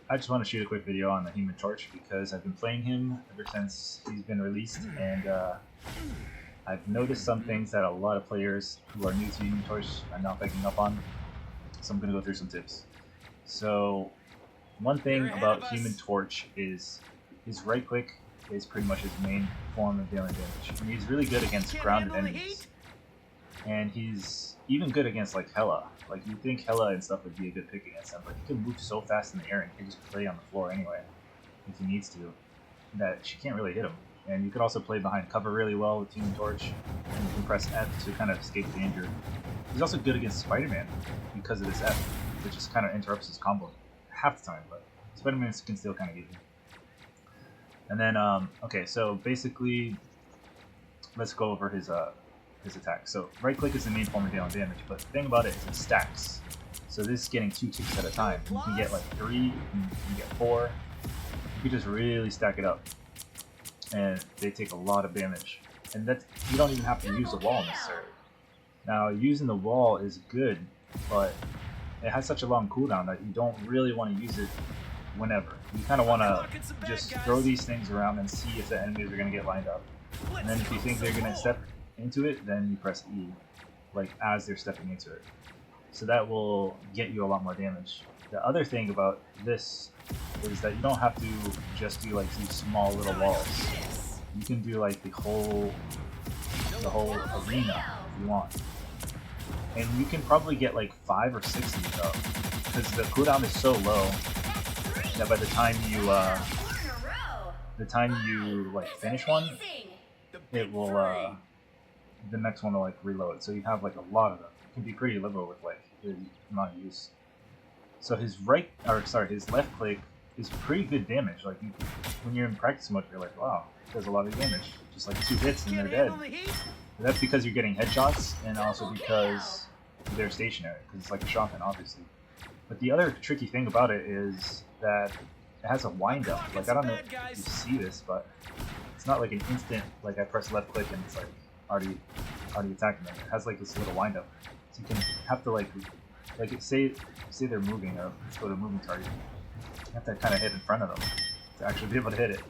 I just want to shoot a quick video on the Human Torch because I've been playing him ever since he's been released, and I've noticed some things that a lot of players who are new to Human Torch are not picking up on. So I'm going to go through some tips. So one thing about Human Torch is his right click is pretty much his main form of dealing damage. And he's really good against grounded enemies. And he's even good against like Hela. Like you'd think Hela and stuff would be a good pick against him, but he can move so fast in the air and he can just play on the floor anyway, if he needs to, that she can't really hit him. And you could also play behind cover really well with Human Torch, and you can press F to kind of escape danger. He's also good against Spider-Man because of this F, which just kind of interrupts his combo half the time, but Spider-Man can still kind of get you. And then, okay, so basically, let's go over his attack. So right click is the main form of dealing damage, but the thing about it is it stacks. So this is getting 2 ticks at a time. You can get like 3, you can get 4. You can just really stack it up, and they take a lot of damage. And that you don't even have to use the wall necessarily. Now using the wall is good, but it has such a long cooldown that you don't really want to use it whenever. You kind of want to just throw these things around and see if the enemies are going to get lined up. And then if you think they're going to step into it, then you press E, like as they're stepping into it. So that will get you a lot more damage. The other thing about this is that you don't have to just do like these small little walls. You can do like the whole arena if you want. And you can probably get like 5 or 6 of these up, because the cooldown is so low that by the time you like finish one, it will the next one will like reload. So you have like a lot of them. It can be pretty liberal with like the amount of use. So his his left click is pretty good damage. Like when you're in practice mode, you're like, wow, it does a lot of damage. Just like 2 hits and they're dead. But that's because you're getting headshots, and also because they're stationary, because it's like a shotgun, obviously. But the other tricky thing about it is that it has a wind up. Like I don't know if you see this, but it's not like an instant, like I press left click and it's like already attacking them. It has like this little wind up. So you can have to like say they're moving, or let's go to a moving target. You have to kind of hit in front of them to actually be able to hit it.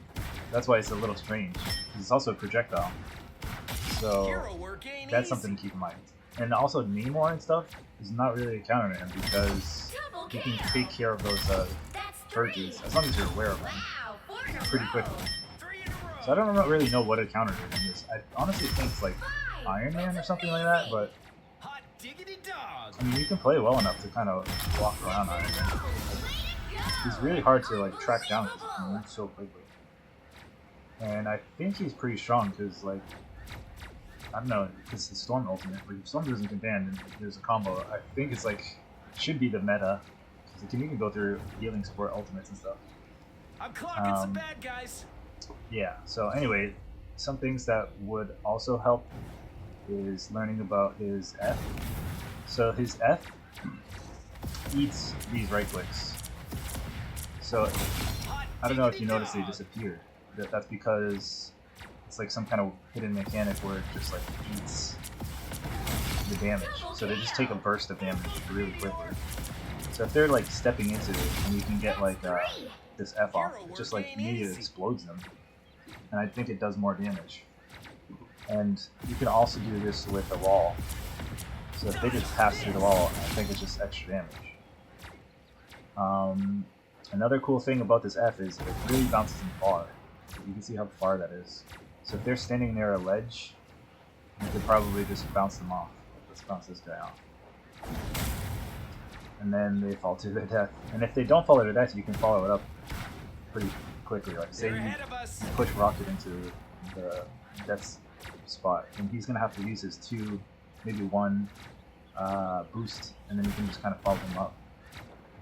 That's why it's a little strange, because it's also a projectile. So that's something to keep in mind. And also Namor and stuff is not really a counter to him, because he can take care of those purges, as long as you're aware of them, pretty quickly. So I don't really know what a counter to him is. I honestly think it's like Iron Man or something like that, but I mean, you can play well enough to kind of walk around Iron Man. He's really hard to like track down because he can move so quickly. And I think he's pretty strong because, like, I don't know, because the Storm ultimate, like if Storm doesn't get banned and there's a combo, I think it's like, should be the meta, because it can even go through healing support ultimates and stuff. I'm clocking some bad guys. Yeah, so anyway, some things that would also help is learning about his F. So his F eats these right clicks. So I don't know if you noticed they disappeared. That's because it's like some kind of hidden mechanic where it just like eats the damage. So they just take a burst of damage really quickly. So if they're like stepping into it, and you can get like this F off, it just like immediately explodes them. And I think it does more damage. And you can also do this with the wall. So if they just pass through the wall, I think it's just extra damage. Another cool thing about this F is it really bounces them far. You can see how far that is. So if they're standing near a ledge, you could probably just bounce them off. Let's bounce this guy off. And then they fall to their death. And if they don't fall to their death, you can follow it up pretty quickly. Like say you push Rocket into the death spot, and he's going to have to use his 2, maybe 1 boost, and then you can just kind of follow him up.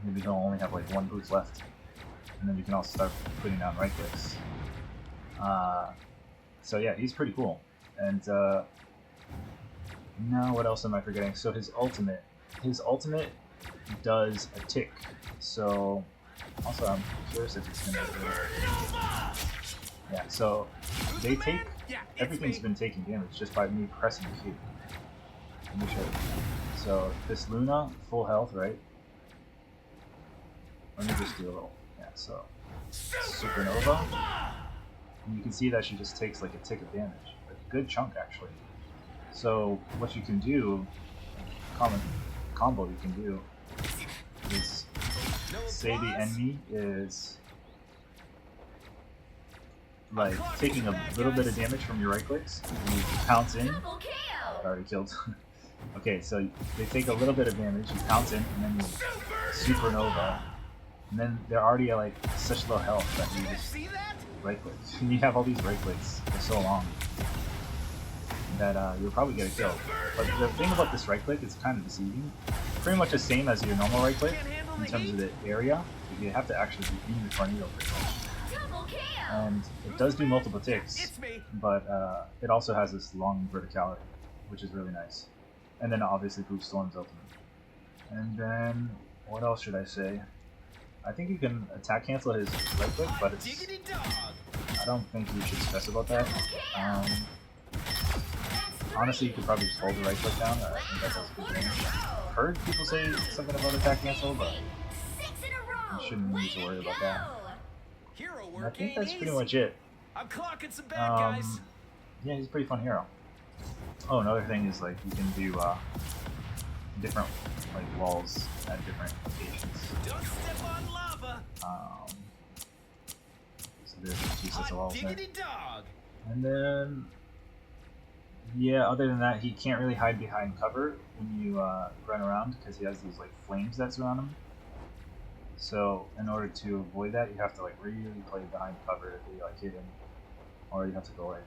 Maybe he'll only have like 1 boost left. And then you can also start putting down right clicks. So yeah, he's pretty cool. And now what else am I forgetting? So his ultimate does a tick. So also I'm curious if it's gonna yeah, so they take everything's been taking damage just by me pressing Q. Let me show you. So this Luna, full health, right? Let me just do a little Yeah, so Supernova. And you can see that she just takes like a tick of damage. Like a good chunk actually. So what you can do, common combo you can do, is say the enemy is like taking a little bit of damage from your right clicks, and you pounce in. Oh, I already killed. Okay, so they take a little bit of damage, you pounce in, and then you Supernova, and then they're already at like such low health that you just right click. And you have all these right clicks for so long that you'll probably get a kill. But the thing about this right click is kind of deceiving. Pretty much the same as your normal right click in terms of the area. You have to actually be in the tornado pretty much. And it does do multiple ticks, but it also has this long verticality, which is really nice. And then obviously boosts Storm's ultimate. And then what else should I say? I think you can attack cancel his right click, but it's I don't think you should stress about that. Honestly, you could probably just hold the right click down. I think that does a good thing. I've heard people say something about attack cancel, but you shouldn't need to worry about that. And I think that's pretty much it. I'm clocking some bad guys. Yeah, he's a pretty fun hero. Oh, another thing is like you can do different like walls at different locations. Don't step on lava. So there's 2 sets of walls there. Dog. And then yeah, other than that, he can't really hide behind cover when you run around because he has these like flames that surround him. So in order to avoid that, you have to like really play behind cover to be like hidden, or you have to go like,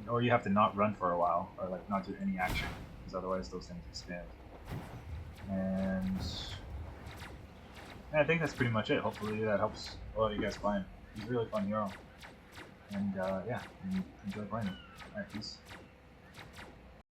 or you have to not run for a while, or like not do any action, because otherwise those things expand. And I think that's pretty much it. Hopefully that helps a lot of you guys play him. He's a really fun hero, and yeah, enjoy playing him. Alright, peace.